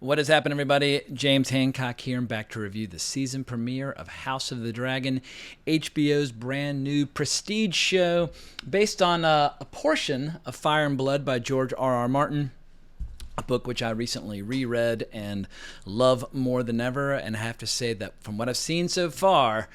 What has happened, everybody? James Hancock here. I'm back to review the season premiere of House of the Dragon, HBO's brand new prestige show based on a portion of Fire and Blood by George R.R. Martin, a book which I recently reread and love more than ever. And I have to say that from what I've seen so far,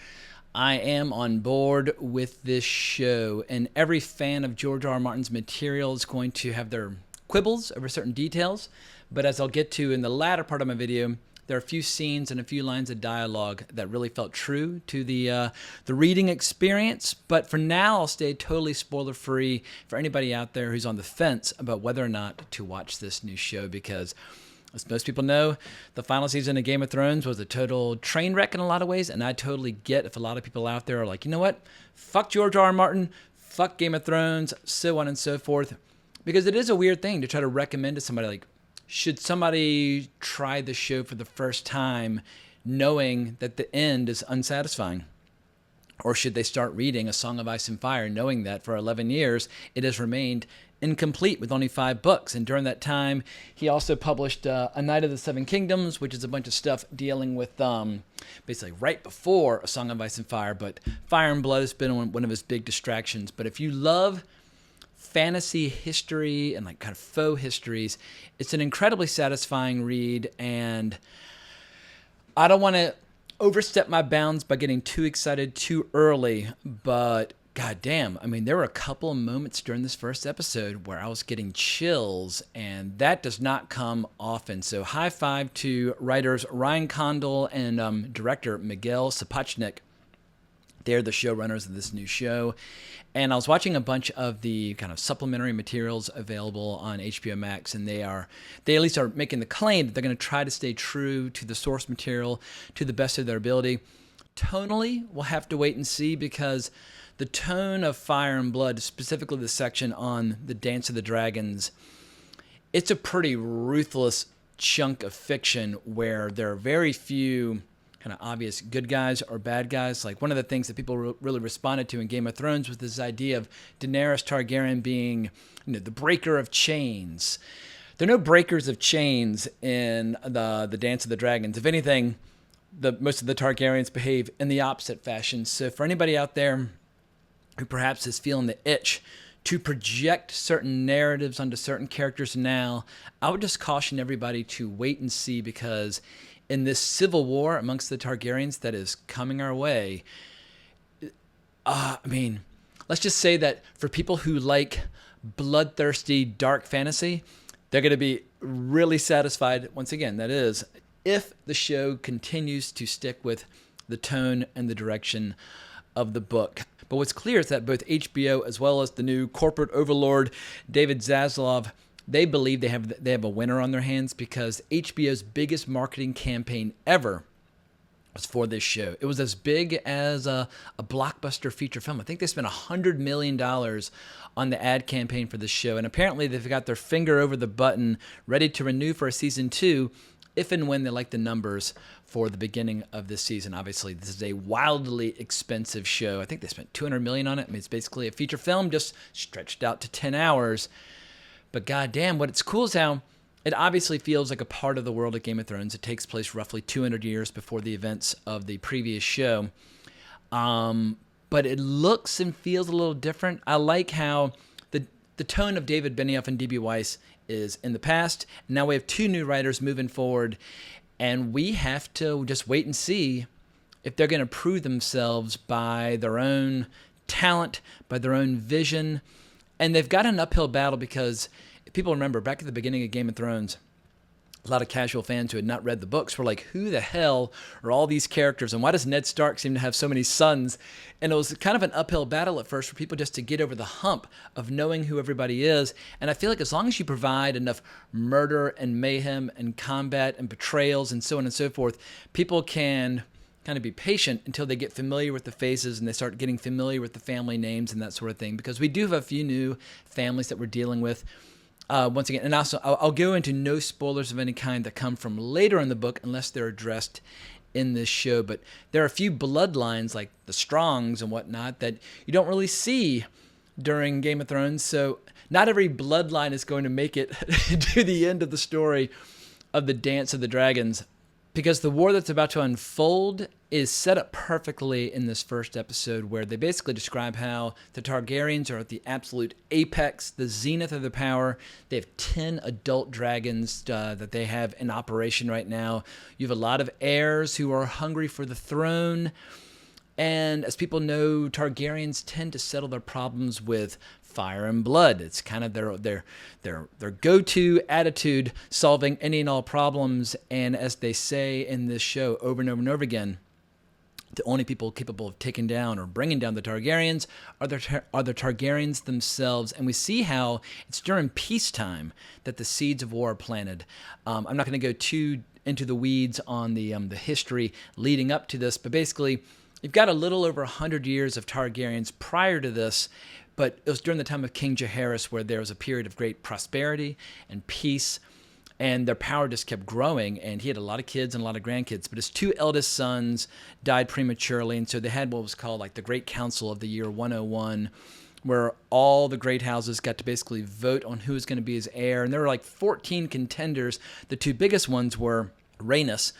I am on board with this show. And every fan of George R.R. Martin's material is going to have their quibbles over certain details. But as I'll get to in the latter part of my video, there are a few scenes and a few lines of dialogue that really felt true to the reading experience. But for now, I'll stay totally spoiler-free for anybody out there who's on the fence about whether or not to watch this new show, because as most people know, the final season of Game of Thrones was a total train wreck in a lot of ways, and I totally get if a lot of people out there are like, you know what, fuck George R.R. Martin, fuck Game of Thrones, so on and so forth, because it is a weird thing to try to recommend to somebody like, should somebody try the show for the first time knowing that the end is unsatisfying? Or should they start reading A Song of Ice and Fire knowing that for 11 years it has remained incomplete with only 5 books? And during that time, he also published A Night of the Seven Kingdoms, which is a bunch of stuff dealing with basically right before A Song of Ice and Fire. But Fire and Blood has been one of his big distractions. But if you love fantasy history and like kind of faux histories, it's an incredibly satisfying read, and I don't want to overstep my bounds by getting too excited too early, but goddamn, I mean, there were a couple of moments during this first episode where I was getting chills, and that does not come often. So high five to writers Ryan Condal and director Miguel Sapochnik. They're the showrunners of this new show. And I was watching a bunch of the kind of supplementary materials available on HBO Max, and they at least are making the claim that they're going to try to stay true to the source material to the best of their ability. Tonally, we'll have to wait and see, because the tone of Fire and Blood, specifically the section on the Dance of the Dragons, it's a pretty ruthless chunk of fiction where there are very few kind of obvious good guys or bad guys. Like, one of the things that people really responded to in Game of Thrones was this idea of Daenerys Targaryen being, the breaker of chains. There are no breakers of chains in the Dance of the Dragons. If anything, most of the Targaryens behave in the opposite fashion. So for anybody out there who perhaps is feeling the itch to project certain narratives onto certain characters now, I would just caution everybody to wait and see, because in this civil war amongst the Targaryens that is coming our way, let's just say that for people who like bloodthirsty dark fantasy, they're going to be really satisfied, once again, that is, if the show continues to stick with the tone and the direction of the book. But what's clear is that both HBO as well as the new corporate overlord David Zaslav, they believe they have a winner on their hands, because HBO's biggest marketing campaign ever was for this show. It was as big as a blockbuster feature film. I think they spent $100 million on the ad campaign for this show, and apparently they've got their finger over the button, ready to renew for a season 2, if and when they like the numbers for the beginning of this season. Obviously, this is a wildly expensive show. I think they spent $200 million on it. I mean, it's basically a feature film just stretched out to 10 hours. But goddamn, what's cool is how it obviously feels like a part of the world of Game of Thrones. It takes place roughly 200 years before the events of the previous show. But it looks and feels a little different. I like how the tone of David Benioff and D.B. Weiss is in the past. Now we have 2 new writers moving forward, and we have to just wait and see if they're going to prove themselves by their own talent, by their own vision. And they've got an uphill battle, because if people remember back at the beginning of Game of Thrones, a lot of casual fans who had not read the books were like, who the hell are all these characters? And why does Ned Stark seem to have so many sons? And it was kind of an uphill battle at first for people just to get over the hump of knowing who everybody is. And I feel like as long as you provide enough murder and mayhem and combat and betrayals and so on and so forth, people can kind of be patient until they get familiar with the faces and they start getting familiar with the family names and that sort of thing, because we do have a few new families that we're dealing with. Once again, and also I'll go into no spoilers of any kind that come from later in the book unless they're addressed in this show, but there are a few bloodlines like the Strongs and whatnot that you don't really see during Game of Thrones, so not every bloodline is going to make it to the end of the story. of the Dance of the Dragons, because the war that's about to unfold is set up perfectly in this first episode, where they basically describe how the Targaryens are at the absolute apex, the zenith of their power. They have 10 adult dragons that they have in operation right now. You have a lot of heirs who are hungry for the throne. And as people know, Targaryens tend to settle their problems with fire and blood. It's kind of their go-to attitude, solving any and all problems. And as they say in this show over and over and over again, the only people capable of taking down or bringing down the Targaryens are the Targaryens themselves. And we see how it's during peacetime that the seeds of war are planted. I'm not going to go too into the weeds on the history leading up to this, but basically, you've got a little over 100 years of Targaryens prior to this, but it was during the time of King Jaehaerys where there was a period of great prosperity and peace, and their power just kept growing, and he had a lot of kids and a lot of grandkids, but his two eldest sons died prematurely, and so they had what was called like the Great Council of the Year 101, where all the great houses got to basically vote on who was going to be his heir, and there were like 14 contenders. The two biggest ones were Rhaenys,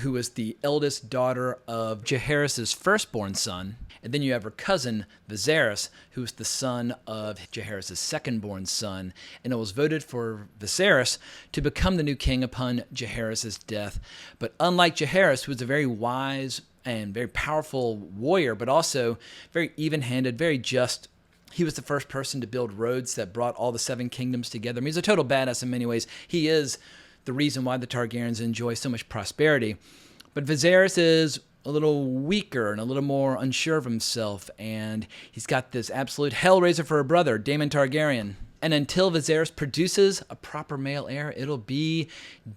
who was the eldest daughter of Jaehaerys' firstborn son. And then you have her cousin, Viserys, who was the son of Jaehaerys' secondborn son. And it was voted for Viserys to become the new king upon Jaehaerys' death. But unlike Jaehaerys, who was a very wise and very powerful warrior, but also very even-handed, very just, he was the first person to build roads that brought all the seven kingdoms together. I mean, he's a total badass in many ways. He is the reason why the Targaryens enjoy so much prosperity. But Viserys is a little weaker and a little more unsure of himself, and he's got this absolute hellraiser for a brother, Daemon Targaryen. And until Viserys produces a proper male heir, it'll be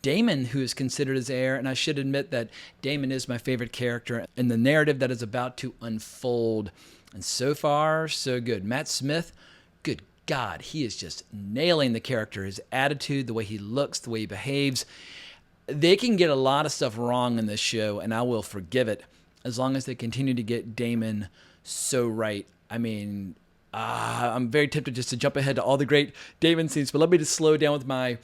Daemon who is considered his heir. And I should admit that Daemon is my favorite character in the narrative that is about to unfold. And so far, so good. Matt Smith, good God, he is just nailing the character, his attitude, the way he looks, the way he behaves. They can get a lot of stuff wrong in this show, and I will forgive it as long as they continue to get Daemon so right. I mean, I'm very tempted just to jump ahead to all the great Daemon scenes, but let me just slow down with my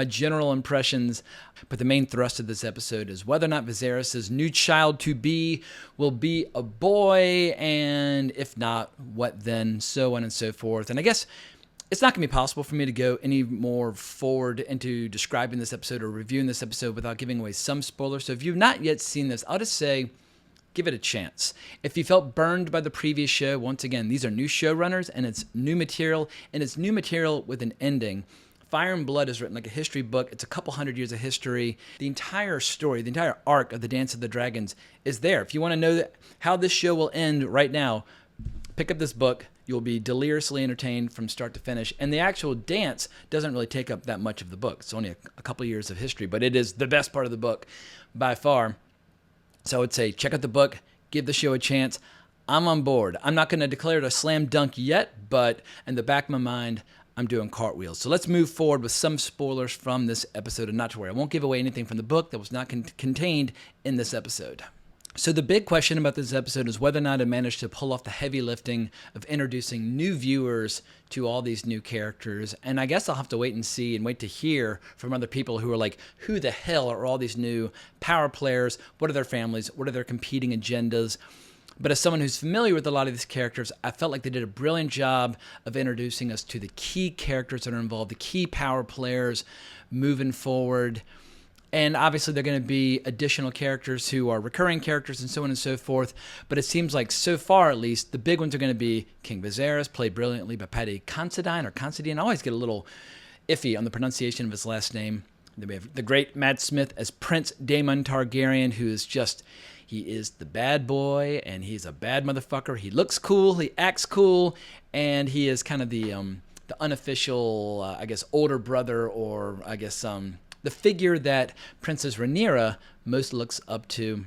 general impressions. But the main thrust of this episode is whether or not Viserys' new child-to-be will be a boy, and if not, what then, so on and so forth. And I guess it's not going to be possible for me to go any more forward into describing this episode or reviewing this episode without giving away some spoilers. So if you've not yet seen this, I'll just say, give it a chance. If you felt burned by the previous show, once again, these are new showrunners, and it's new material with an ending. Fire and Blood is written like a history book. It's a couple hundred years of history. The entire story, the entire arc of the Dance of the Dragons is there. If you want to know how this show will end right now, pick up this book. You'll be deliriously entertained from start to finish. And the actual dance doesn't really take up that much of the book. It's only a couple of years of history, but it is the best part of the book by far. So I would say check out the book, give the show a chance. I'm on board. I'm not going to declare it a slam dunk yet, but in the back of my mind, I'm doing cartwheels. So let's move forward with some spoilers from this episode, and not to worry, I won't give away anything from the book that was not contained in this episode. So the big question about this episode is whether or not it managed to pull off the heavy lifting of introducing new viewers to all these new characters. And I guess I'll have to wait and see and wait to hear from other people who are like, who the hell are all these new power players? What are their families? What are their competing agendas? But as someone who's familiar with a lot of these characters, I felt like they did a brilliant job of introducing us to the key characters that are involved, the key power players moving forward. And obviously, there are going to be additional characters who are recurring characters and so on and so forth. But it seems like, so far at least, the big ones are going to be King Viserys, played brilliantly by Paddy Considine, or Considine. I always get a little iffy on the pronunciation of his last name. Then we have the great Matt Smith as Prince Daemon Targaryen, who is just, he is the bad boy, and he's a bad motherfucker. He looks cool, he acts cool, and he is kind of the unofficial, I guess, older brother, or I guess the figure that Princess Rhaenyra most looks up to.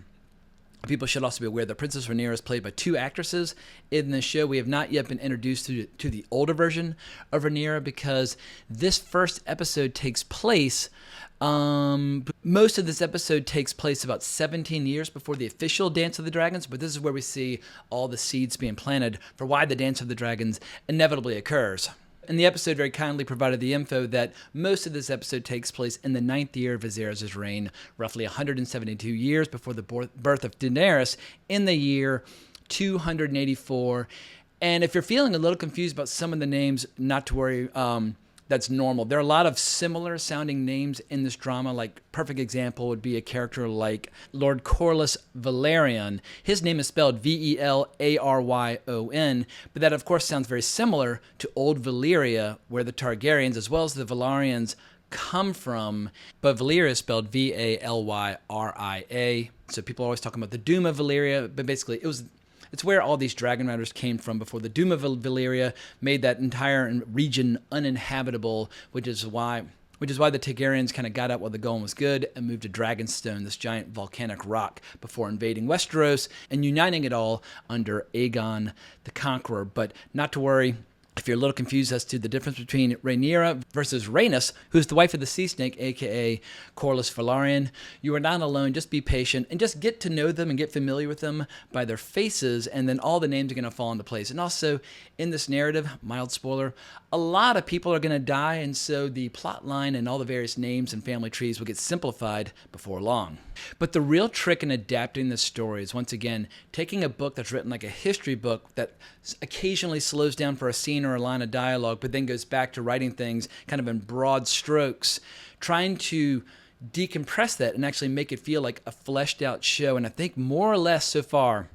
People should also be aware that Princess Rhaenyra is played by two actresses in this show. We have not yet been introduced to the older version of Rhaenyra, because this first episode takes place, most of this episode takes place about 17 years before the official Dance of the Dragons, but this is where we see all the seeds being planted for why the Dance of the Dragons inevitably occurs. And the episode very kindly provided the info that most of this episode takes place in the 9th year of Viserys' reign, roughly 172 years before the birth of Daenerys in the year 284. And if you're feeling a little confused about some of the names, not to worry, that's normal. There are a lot of similar sounding names in this drama. Like, perfect example would be a character like Lord Corlys Velaryon. His name is spelled Velaryon, but that of course sounds very similar to Old Valyria, where the Targaryens as well as the Velaryons come from, but Valyria is spelled Vallyria. So people are always talking about the Doom of Valyria, but basically it's where all these dragon riders came from before the Doom of Valyria made that entire region uninhabitable, which is why the Targaryens kind of got out while the going was good and moved to Dragonstone, this giant volcanic rock, before invading Westeros and uniting it all under Aegon the Conqueror. But not to worry, if you're a little confused as to the difference between Rhaenyra versus Rhaenys, who's the wife of the Sea Snake, aka Corlys Velaryon, you are not alone. Just be patient and just get to know them and get familiar with them by their faces, and then all the names are going to fall into place. And also, in this narrative, mild spoiler, a lot of people are going to die, and so the plot line and all the various names and family trees will get simplified before long. But the real trick in adapting this story is, once again, taking a book that's written like a history book that occasionally slows down for a scene or a line of dialogue, but then goes back to writing things kind of in broad strokes, trying to decompress that and actually make it feel like a fleshed out show. And I think more or less so far,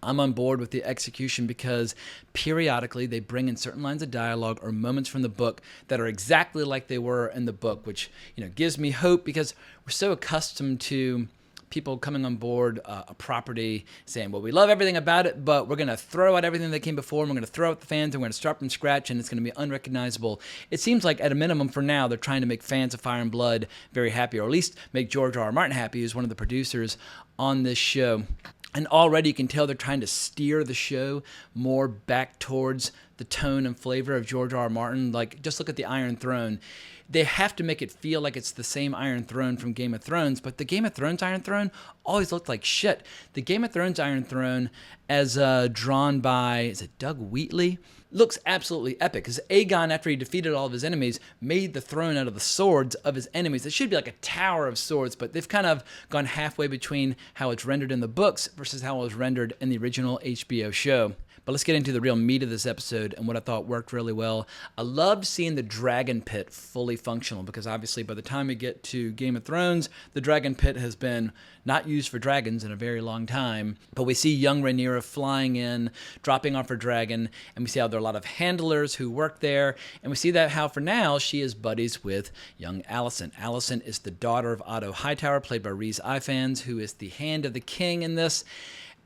I'm on board with the execution, because periodically they bring in certain lines of dialogue or moments from the book that are exactly like they were in the book, which, gives me hope, because we're so accustomed to people coming on board a property saying, well, we love everything about it, but we're going to throw out everything that came before, and we're going to throw out the fans, and we're going to start from scratch, and it's going to be unrecognizable. It seems like, at a minimum for now, they're trying to make fans of Fire and Blood very happy, or at least make George R.R. Martin happy, who's one of the producers on this show. And already you can tell they're trying to steer the show more back towards the tone and flavor of George R.R. Martin. Like, just look at the Iron Throne. They have to make it feel like it's the same Iron Throne from Game of Thrones, but the Game of Thrones Iron Throne always looked like shit. The Game of Thrones Iron Throne, as drawn by, is it Doug Wheatley? Looks absolutely epic, because Aegon, after he defeated all of his enemies, made the throne out of the swords of his enemies. It should be like a tower of swords, but they've kind of gone halfway between how it's rendered in the books versus how it was rendered in the original HBO show. But let's get into the real meat of this episode and what I thought worked really well. I loved seeing the dragon pit fully functional, because obviously by the time we get to Game of Thrones, the dragon pit has been not used for dragons in a very long time. But we see young Rhaenyra flying in, dropping off her dragon, and we see how there are a lot of handlers who work there, and we see that how for now she is buddies with young Alicent. Alicent is the daughter of Otto Hightower, played by Rhys Ifans, who is the hand of the king in this.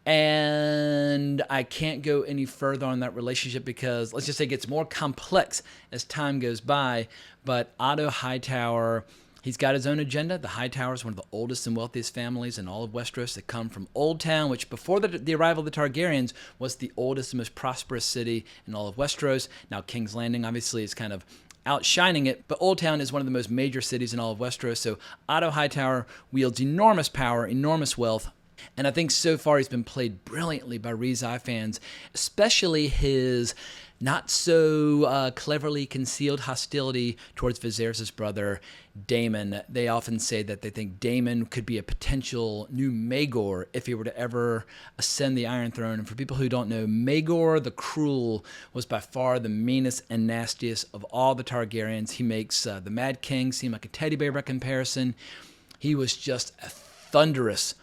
And I can't go any further on that relationship, because let's just say it gets more complex as time goes by. But Otto Hightower, he's got his own agenda. The Hightower is one of the oldest and wealthiest families in all of Westeros. They come from Old Town, which before the arrival of the Targaryens was the oldest and most prosperous city in all of Westeros. Now King's Landing obviously is kind of outshining it, but Old Town is one of the most major cities in all of Westeros. So Otto Hightower wields enormous power, enormous wealth. And I think so far he's been played brilliantly by Rhys Ifans, especially his not so cleverly concealed hostility towards Viserys' brother, Daemon. They often say that they think Daemon could be a potential new Maegor if he were to ever ascend the Iron Throne. And for people who don't know, Maegor the Cruel was by far the meanest and nastiest of all the Targaryens. He makes the Mad King seem like a teddy bear by comparison. He was just a thunderous,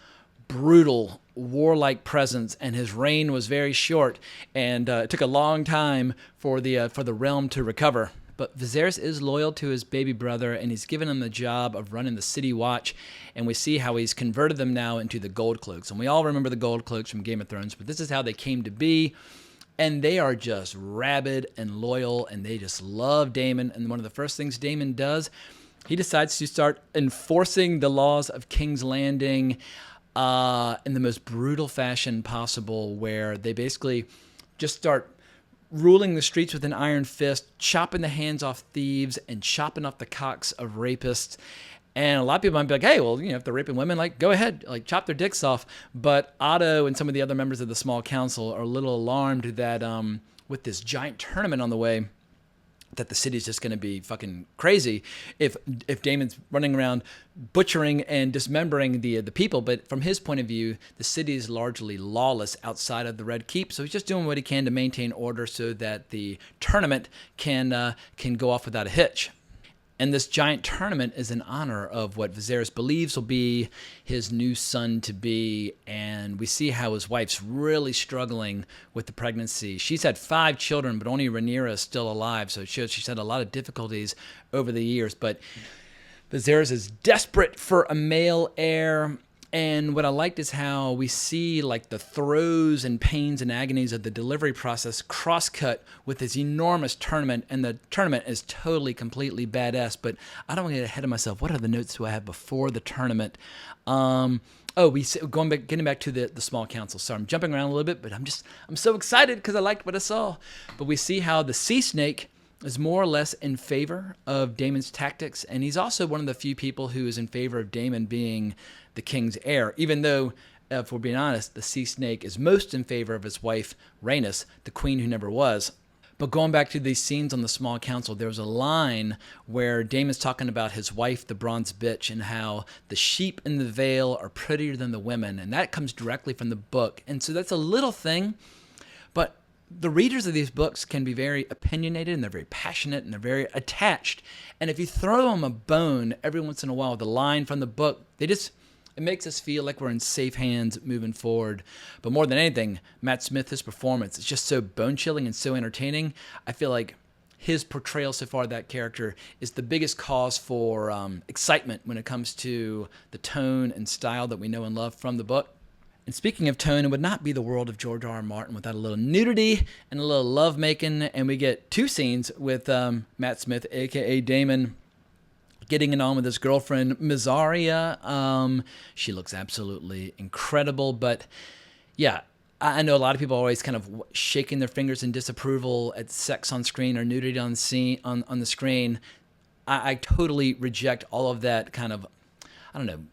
brutal, warlike presence, and his reign was very short, and it took a long time for the realm to recover. But Viserys is loyal to his baby brother, and he's given him the job of running the City Watch, and we see how he's converted them now into the Gold Cloaks. And we all remember the Gold Cloaks from Game of Thrones, but this is how they came to be. And they are just rabid and loyal, and they just love Daemon. And one of the first things Daemon does, he decides to start enforcing the laws of King's Landing in the most brutal fashion possible, where they basically just start ruling the streets with an iron fist, chopping the hands off thieves and chopping off the cocks of rapists. And a lot of people might be like, hey, well, if they're raping women, go ahead, chop their dicks off. But Otto and some of the other members of the small council are a little alarmed that with this giant tournament on the way, that the city's just going to be fucking crazy if Daemon's running around butchering and dismembering the people. But from his point of view, the city is largely lawless outside of the Red Keep, so he's just doing what he can to maintain order so that the tournament can go off without a hitch. And this giant tournament is in honor of what Viserys believes will be his new son-to-be. And we see how his wife's really struggling with the pregnancy. She's had 5 children, but only Rhaenyra is still alive. So it shows she's had a lot of difficulties over the years. But Viserys is desperate for a male heir. And what I liked is how we see like the throes and pains and agonies of the delivery process cross-cut with this enormous tournament. And the tournament is totally, completely badass. But I don't want to get ahead of myself. What are the notes do I have before the tournament? Getting back to the small council. Sorry, I'm jumping around a little bit, but I'm so excited because I liked what I saw. But we see how the Sea Snake is more or less in favor of Daemon's tactics. And he's also one of the few people who is in favor of Daemon being the king's heir, even though, if we're being honest, the Sea Snake is most in favor of his wife, Rhaenys, the queen who never was. But going back to these scenes on the small council, there was a line where Daemon's talking about his wife, the bronze bitch, and how the sheep in the Vale are prettier than the women. And that comes directly from the book. And so that's a little thing, but the readers of these books can be very opinionated, and they're very passionate, and they're very attached. And if you throw them a bone every once in a while with a line from the book, it makes us feel like we're in safe hands moving forward. But more than anything, Matt Smith, his performance is just so bone-chilling and so entertaining. I feel like his portrayal so far of that character is the biggest cause for excitement when it comes to the tone and style that we know and love from the book. And speaking of tone, it would not be the world of George R.R. Martin without a little nudity and a little lovemaking. And we get 2 scenes with Matt Smith, a.k.a. Daemon, getting it on with his girlfriend, Mysaria. She looks absolutely incredible. But yeah, I know a lot of people are always kind of shaking their fingers in disapproval at sex on screen or nudity on the screen. I totally reject all of that kind of,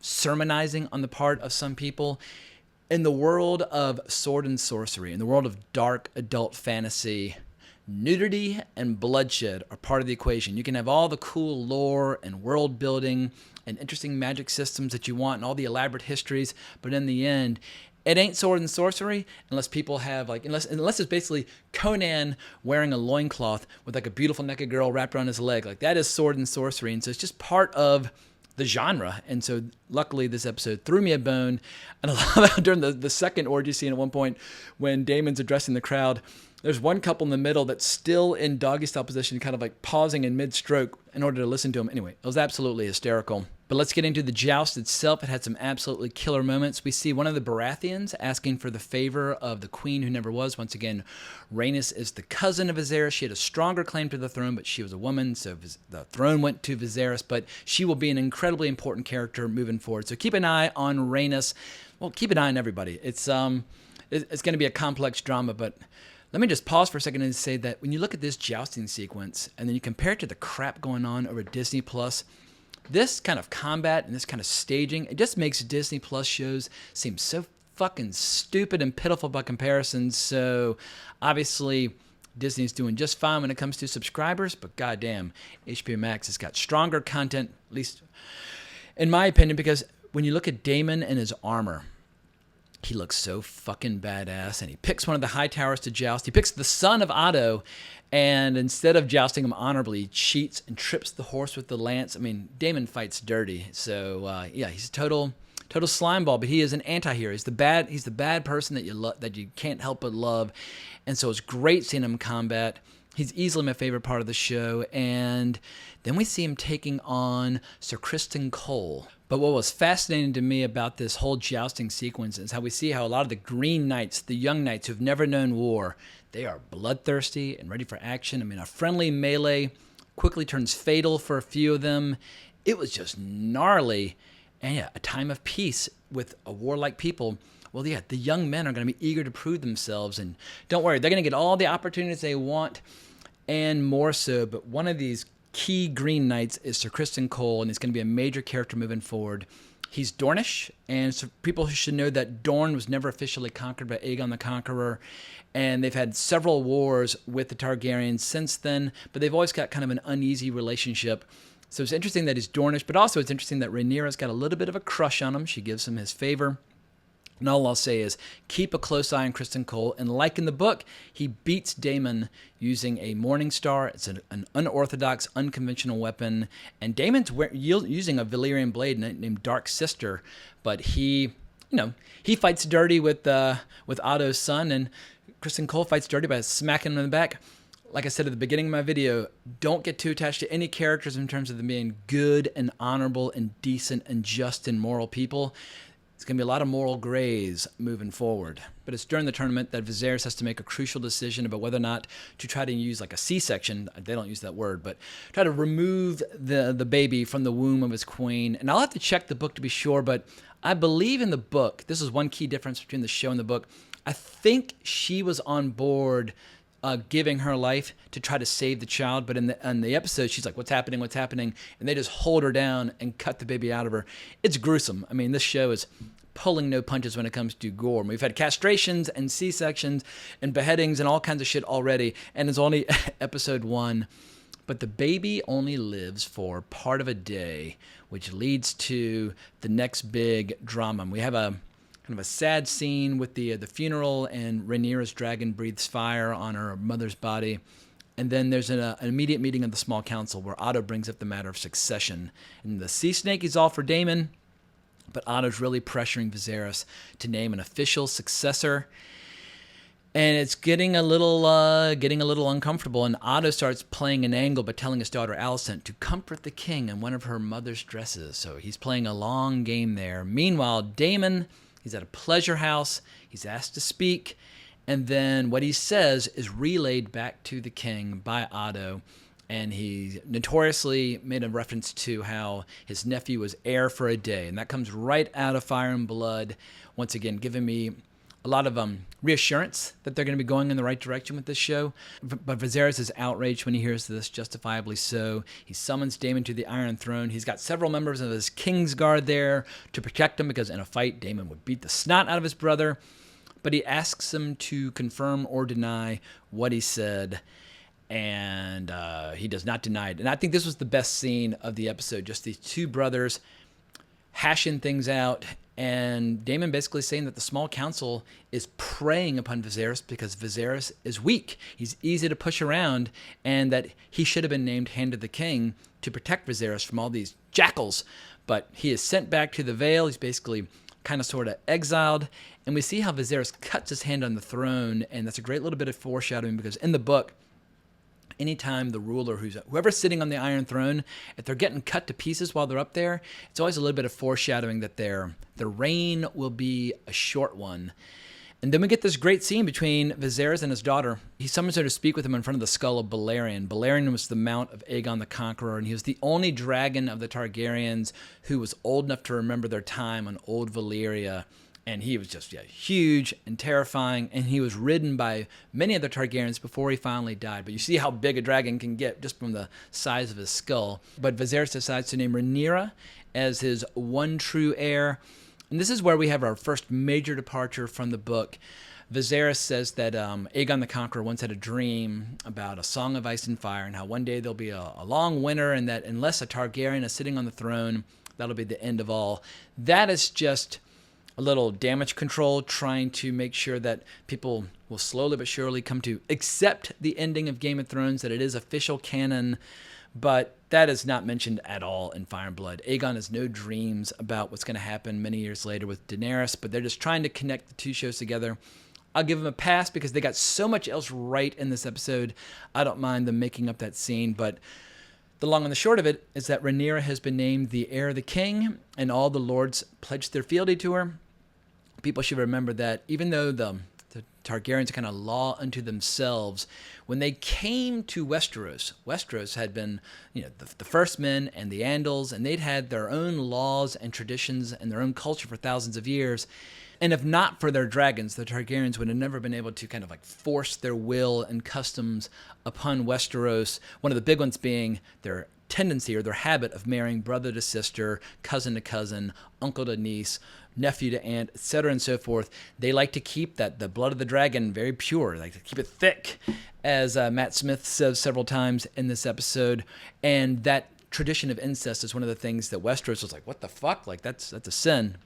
sermonizing on the part of some people. In the world of sword and sorcery, in the world of dark adult fantasy, nudity and bloodshed are part of the equation. You can have all the cool lore and world building and interesting magic systems that you want and all the elaborate histories, but in the end, it ain't sword and sorcery unless people have unless it's basically Conan wearing a loincloth with like a beautiful naked girl wrapped around his leg. Like that is sword and sorcery, and so it's just part of the genre. And so luckily this episode threw me a bone. And I love how during the second orgy scene at one point when Daemon's addressing the crowd, there's one couple in the middle that's still in doggy style position, kind of like pausing in mid-stroke in order to listen to him. Anyway, it was absolutely hysterical. But let's get into the joust itself. It had some absolutely killer moments. We see one of the Baratheons asking for the favor of the queen who never was. Once again, Rhaenys is the cousin of Viserys. She had a stronger claim to the throne, but she was a woman, so the throne went to Viserys. But she will be an incredibly important character moving forward. So keep an eye on Rhaenys. Well, keep an eye on everybody. It's going to be a complex drama, but let me just pause for a second and say that when you look at this jousting sequence and then you compare it to the crap going on over Disney Plus, this kind of combat and this kind of staging, it just makes Disney Plus shows seem so fucking stupid and pitiful by comparison. So obviously Disney's doing just fine when it comes to subscribers, but goddamn, HBO Max has got stronger content, at least in my opinion, because when you look at Daemon and his armor, he looks so fucking badass, and he picks one of the high towers to joust. He picks the son of Otto, and instead of jousting him honorably, he cheats and trips the horse with the lance. I mean, Daemon fights dirty. So yeah, he's a total slimeball, but he is an anti-hero. He's the bad person that you can't help but love, and so it's great seeing him in combat. He's easily my favorite part of the show, and then we see him taking on Sir Criston Cole. But what was fascinating to me about this whole jousting sequence is how we see how a lot of the Green Knights, the young knights who've never known war, they are bloodthirsty and ready for action. I mean, a friendly melee quickly turns fatal for a few of them. It was just gnarly. And yeah, a time of peace with a warlike people. Well, yeah, the young men are going to be eager to prove themselves. And don't worry, they're going to get all the opportunities they want and more so. But one of these key Green Knights is Sir Criston Cole, and he's going to be a major character moving forward. He's Dornish, and so people should know that Dorne was never officially conquered by Aegon the Conqueror, and they've had several wars with the Targaryens since then, but they've always got kind of an uneasy relationship. So it's interesting that he's Dornish, but also it's interesting that Rhaenyra's got a little bit of a crush on him. She gives him his favor. And all I'll say is keep a close eye on Criston Cole. And like in the book, he beats Daemon using a Morning Star. It's an unorthodox, unconventional weapon. And Daemon's using a Valyrian blade named Dark Sister. But he fights dirty with Otto's son. And Criston Cole fights dirty by smacking him in the back. Like I said at the beginning of my video, don't get too attached to any characters in terms of them being good and honorable and decent and just and moral people. It's going to be a lot of moral grays moving forward. But it's during the tournament that Viserys has to make a crucial decision about whether or not to try to use like a C-section. They don't use that word, but try to remove the baby from the womb of his queen. And I'll have to check the book to be sure, but I believe in the book, this is one key difference between the show and the book, I think she was on board giving her life to try to save the child. But in the episode, she's like, what's happening? What's happening? And they just hold her down and cut the baby out of her. It's gruesome. I mean, this show is pulling no punches when it comes to gore. We've had castrations and C-sections and beheadings and all kinds of shit already. And it's only episode 1. But the baby only lives for part of a day, which leads to the next big drama. We have a kind of a sad scene with the funeral, and Rhaenyra's dragon breathes fire on her mother's body. And then there's an immediate meeting of the small council where Otto brings up the matter of succession. And the sea snake is all for Daemon, but Otto's really pressuring Viserys to name an official successor. And it's getting a little uncomfortable. And Otto starts playing an angle by telling his daughter Alicent to comfort the king in one of her mother's dresses. So he's playing a long game there. Meanwhile, Daemon, he's at a pleasure house. He's asked to speak. And then what he says is relayed back to the king by Otto. And he notoriously made a reference to how his nephew was heir for a day. And that comes right out of Fire and Blood. Once again, giving me a lot of reassurance that they're going to be going in the right direction with this show. But Viserys is outraged when he hears this, justifiably so. He summons Daemon to the Iron Throne. He's got several members of his Kingsguard there to protect him, because in a fight, Daemon would beat the snot out of his brother. But he asks him to confirm or deny what he said, and he does not deny it. And I think this was the best scene of the episode, just these two brothers hashing things out, and Daemon basically saying that the small council is preying upon Viserys because Viserys is weak. He's easy to push around, and that he should have been named Hand of the King to protect Viserys from all these jackals. But he is sent back to the Vale. He's basically kind of sort of exiled, and we see how Viserys cuts his hand on the throne, and that's a great little bit of foreshadowing, because in the book, anytime the ruler, whoever's sitting on the Iron Throne, if they're getting cut to pieces while they're up there, it's always a little bit of foreshadowing that their reign will be a short one. And then we get this great scene between Viserys and his daughter. He summons her to speak with him in front of the skull of Balerion. Balerion was the mount of Aegon the Conqueror, and he was the only dragon of the Targaryens who was old enough to remember their time on Old Valyria. And he was just huge and terrifying, and he was ridden by many of the Targaryens before he finally died. But you see how big a dragon can get just from the size of his skull. But Viserys decides to name Rhaenyra as his one true heir. And this is where we have our first major departure from the book. Viserys says that Aegon the Conqueror once had a dream about a song of ice and fire, and how one day there'll be a long winter, and that unless a Targaryen is sitting on the throne, that'll be the end of all. That is just a little damage control, trying to make sure that people will slowly but surely come to accept the ending of Game of Thrones, that it is official canon. But that is not mentioned at all in Fire and Blood. Aegon has no dreams about what's going to happen many years later with Daenerys, but they're just trying to connect the two shows together. I'll give them a pass because they got so much else right in this episode. I don't mind them making up that scene, but the long and the short of it is that Rhaenyra has been named the heir of the king, and all the lords pledged their fealty to her. People should remember that even though the Targaryens are kind of law unto themselves, when they came to Westeros had been, the first men and the Andals, and they'd had their own laws and traditions and their own culture for thousands of years. And if not for their dragons, the Targaryens would have never been able to kind of force their will and customs upon Westeros. One of the big ones being their tendency or their habit of marrying brother to sister, cousin to cousin, uncle to niece, nephew to aunt, etc. and so forth. They like to keep the blood of the dragon very pure. They like to keep it thick, as Matt Smith says several times in this episode. And that tradition of incest is one of the things that Westeros was like, what the fuck? Like, that's a sin.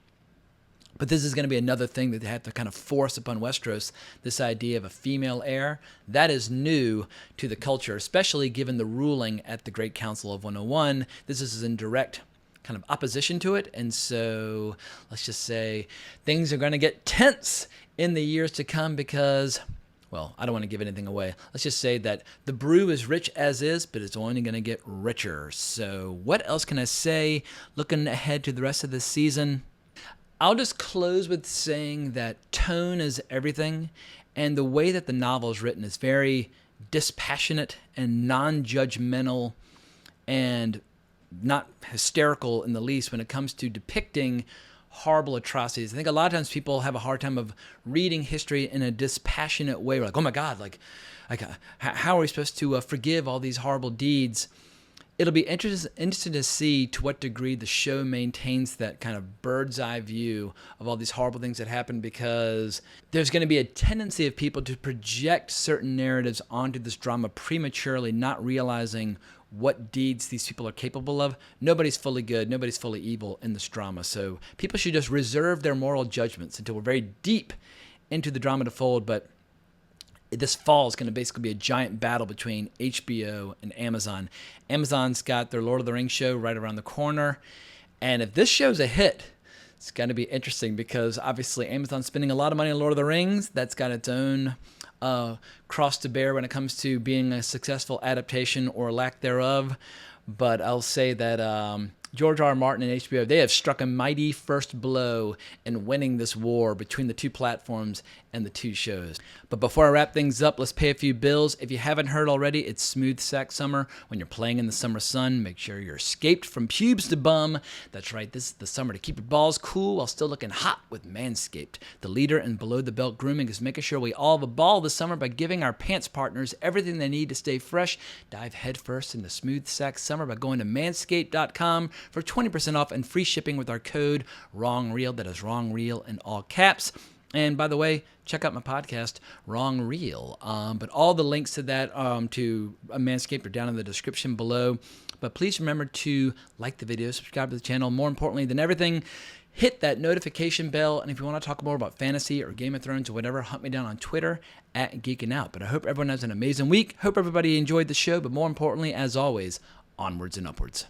But this is going to be another thing that they have to kind of force upon Westeros, this idea of a female heir. That is new to the culture, especially given the ruling at the Great Council of 101. This is in direct kind of opposition to it. And so let's just say things are going to get tense in the years to come because, well, I don't want to give anything away. Let's just say that the brew is rich as is, but it's only going to get richer. So what else can I say looking ahead to the rest of the season? I'll just close with saying that tone is everything, and the way that the novel is written is very dispassionate and non-judgmental and not hysterical in the least when it comes to depicting horrible atrocities. I think a lot of times people have a hard time of reading history in a dispassionate way. We're like, oh my God, like how are we supposed to forgive all these horrible deeds? It'll be interesting to see to what degree the show maintains that kind of bird's eye view of all these horrible things that happen, because there's going to be a tendency of people to project certain narratives onto this drama prematurely, not realizing what deeds these people are capable of. Nobody's fully good, nobody's fully evil in this drama. So people should just reserve their moral judgments until we're very deep into the drama to fold. But this fall is going to basically be a giant battle between HBO and Amazon. Amazon's got their Lord of the Rings show right around the corner. And if this show's a hit, it's going to be interesting because obviously Amazon's spending a lot of money on Lord of the Rings. That's got its own cross to bear when it comes to being a successful adaptation or lack thereof. But I'll say that George R.R. Martin and HBO, they have struck a mighty first blow in winning this war between the two platforms and the two shows. But before I wrap things up, let's pay a few bills. If you haven't heard already, it's Smooth Sack Summer. When you're playing in the summer sun, make sure you're escaped from pubes to bum. That's right, this is the summer to keep your balls cool while still looking hot with Manscaped. The leader in below-the-belt grooming is making sure we all have a ball this summer by giving our pants partners everything they need to stay fresh. Dive headfirst into Smooth Sack Summer by going to manscaped.com for 20% off and free shipping with our code WRONGREEL. That is WRONGREEL in all caps. And by the way, check out my podcast, Wrong Reel. But all the links to that, to Manscaped, are down in the description below. But please remember to like the video, subscribe to the channel. More importantly than everything, hit that notification bell. And if you want to talk more about fantasy or Game of Thrones or whatever, hunt me down on Twitter at Geeking Out. But I hope everyone has an amazing week. Hope everybody enjoyed the show. But more importantly, as always, onwards and upwards.